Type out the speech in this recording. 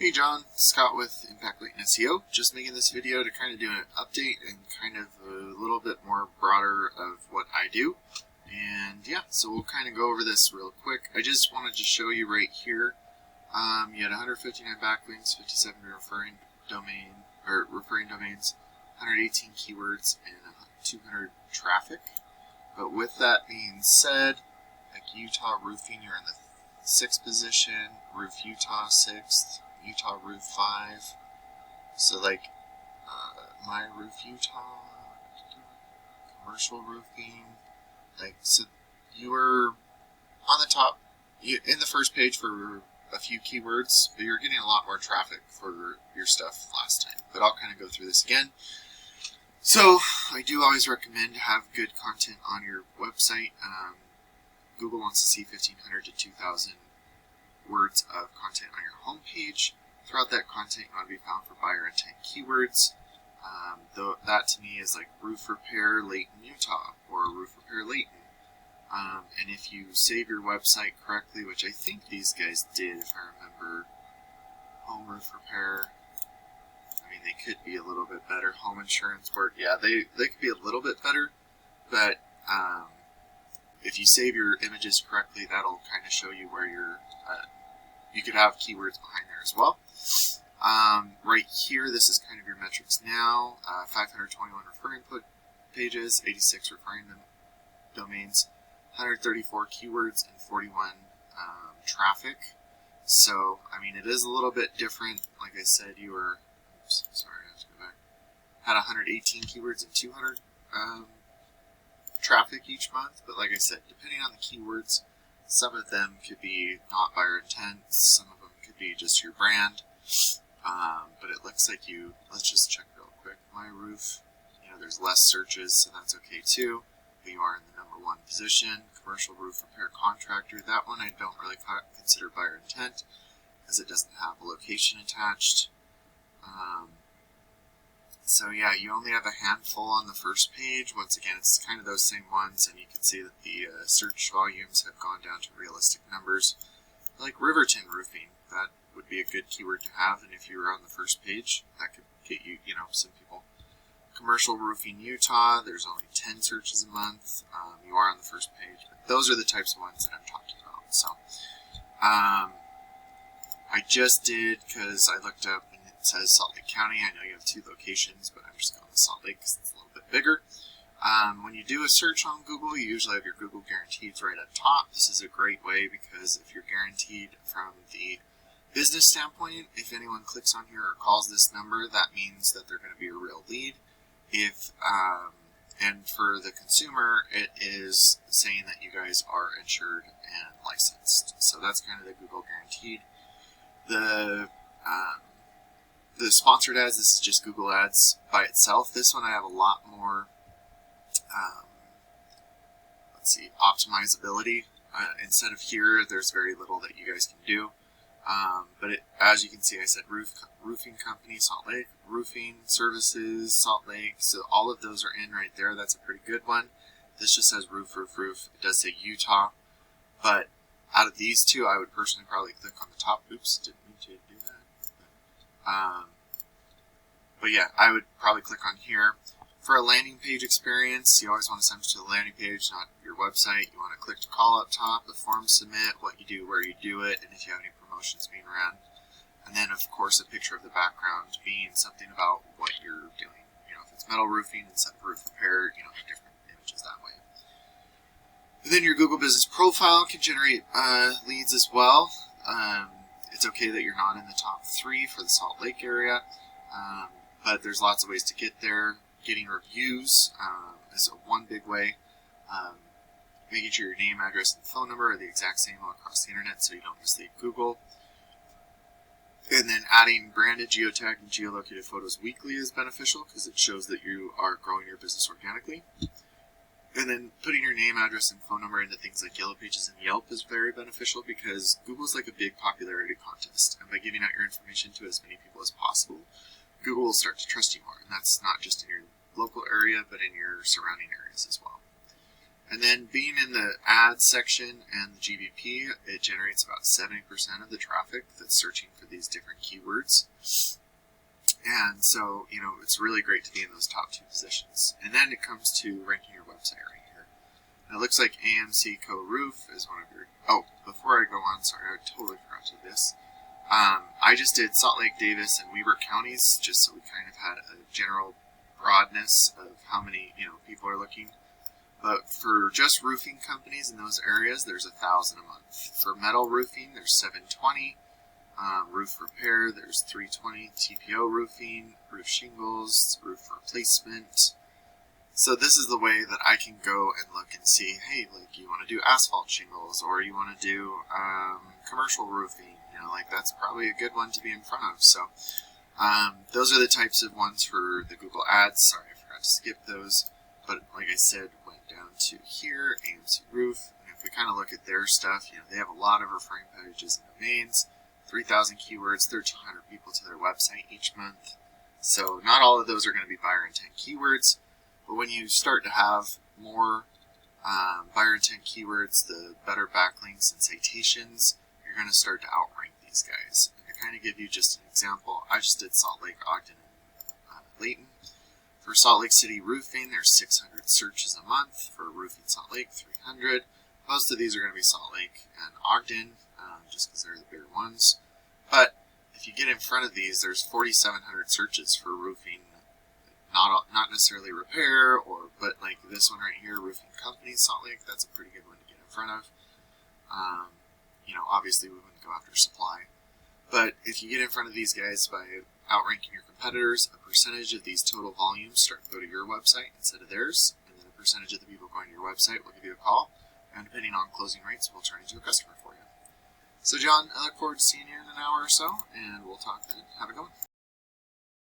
Hey John, Scott with Impact Latent SEO. Just making this video to kind of do an update and kind of a little bit more broader of what I do. And yeah, so we'll kind of go over this real quick. I just wanted to show you right here. You had 159 backlinks, 57 referring domains, 118 keywords, and 200 traffic. But with that being said, like Utah Roofing, you're in the 6th position, Roof Utah 6th, Utah Roof 5. So like MyRoof Utah, commercial roofing, like so you were on the top, in the first page for a few keywords, but you're getting a lot more traffic for your stuff last time. But I'll kind of go through this again. So I do always recommend to have good content on your website. Google wants to see 1,500 to 2,000 words of content on your homepage. Throughout that content, you want to be found for buyer intent keywords. Though that to me is like roof repair Layton, Utah, or roof repair Layton. And if you save your website correctly, which I think these guys did, if I remember, home roof repair. I mean, they could be a little bit better. Home insurance work, yeah, they could be a little bit better, but if you save your images correctly, that'll kind of show you where you're. You could have keywords behind there as well. Right here, this is kind of your metrics now. 521 referring pages, 86 referring domains, 134 keywords, and 41 traffic. So, I mean, it is a little bit different. Like I said, you were, oops, sorry, I have to go back. Had 118 keywords and 200 traffic each month. But like I said, depending on the keywords, some of them could be not buyer intent, some of them could be just your brand. But it looks like let's just check real quick. MyRoof, there's less searches, so that's okay too. But you are in the number 1 position. Commercial roof repair contractor. That one I don't really consider buyer intent, as it doesn't have a location attached. So yeah, you only have a handful on the first page. Once again, it's kind of those same ones, and you can see that the search volumes have gone down to realistic numbers. Like Riverton Roofing, that would be a good keyword to have, and if you were on the first page, that could get you, some people. Commercial Roofing Utah, there's only 10 searches a month. You are on the first page, but those are the types of ones that I'm talking about. So, I just did, because I looked up, and it says Salt Lake County. I know you have 2 locations, but I'm just going to Salt Lake because it's a little bit bigger. When you do a search on Google, you usually have your Google guarantees right up top. This is a great way because if you're guaranteed from the business standpoint, if anyone clicks on here or calls this number, that means that they're going to be a real lead. And for the consumer, it is saying that you guys are insured and licensed. So that's kind of the Google guaranteed. The sponsored ads, this is just Google ads by itself. This one I have a lot more, optimizability. Instead of here, there's very little that you guys can do. But as you can see, I said roofing company, Salt Lake, roofing services, Salt Lake. So all of those are in right there. That's a pretty good one. This just says roof. It does say Utah. But out of these 2, I would personally probably click on the top. Oops, didn't mean to do that. But yeah, I would probably click on here. For a landing page experience, you always want to send it to the landing page, not your website. You want to click to call up top, the form submit, what you do, where you do it, and if you have any promotions being run. And then, of course, a picture of the background being something about what you're doing. If it's metal roofing instead of roof repair, different images that way. And then your Google Business Profile can generate leads as well. It's okay that you're not in the top 3 for the Salt Lake area, but there's lots of ways to get there. Getting reviews is one big way. Making sure your name, address, and phone number are the exact same all across the internet so you don't mislead Google. And then adding branded, geotagged, and geolocated photos weekly is beneficial because it shows that you are growing your business organically. And then putting your name, address, and phone number into things like Yellow Pages and Yelp is very beneficial because Google's like a big popularity contest. And by giving out your information to as many people as possible, Google will start to trust you more. And that's not just in your local area, but in your surrounding areas as well. And then being in the ads section and the GBP, it generates about 70% of the traffic that's searching for these different keywords. And so, it's really great to be in those top 2 positions. And then it comes to ranking your website right here. Now, it looks like AMC Co. Roof is one of your... Oh, before I go on, sorry, I totally forgot to do this. I just did Salt Lake, Davis, and Weber counties, just so we kind of had a general broadness of how many, people are looking. But for just roofing companies in those areas, there's 1,000 a month. For metal roofing, there's 720. Roof repair, there's 320. TPO roofing, roof shingles, roof replacement. So this is the way that I can go and look and see, hey, like you want to do asphalt shingles, or you want to do commercial roofing. That's probably a good one to be in front of. So those are the types of ones for the Google Ads. Sorry, I forgot to skip those. But like I said, went down to here, AMC Roof. And if we kind of look at their stuff, they have a lot of referring pages and domains, 3,000 keywords, 1,300 people to their website each month. So not all of those are going to be buyer intent keywords. But when you start to have more buyer intent keywords, the better backlinks and citations, you're going to start to outrank these guys. And to kind of give you just an example, I just did Salt Lake, Ogden, and Layton. For Salt Lake City roofing, there's 600 searches a month. For roofing Salt Lake, 300. Most of these are going to be Salt Lake and Ogden, just because they're the bigger ones. But if you get in front of these, there's 4,700 searches for roofing. Not necessarily repair, but like this one right here, roofing company Salt Lake. That's a pretty good one to get in front of. Obviously we wouldn't go after supply, but if you get in front of these guys by outranking your competitors, a percentage of these total volumes start to go to your website instead of theirs, and then a percentage of the people going to your website will give you a call, and depending on closing rates, we'll turn into a customer for you. So John, I look forward to seeing you in an hour or so, and we'll talk then. Have a good one.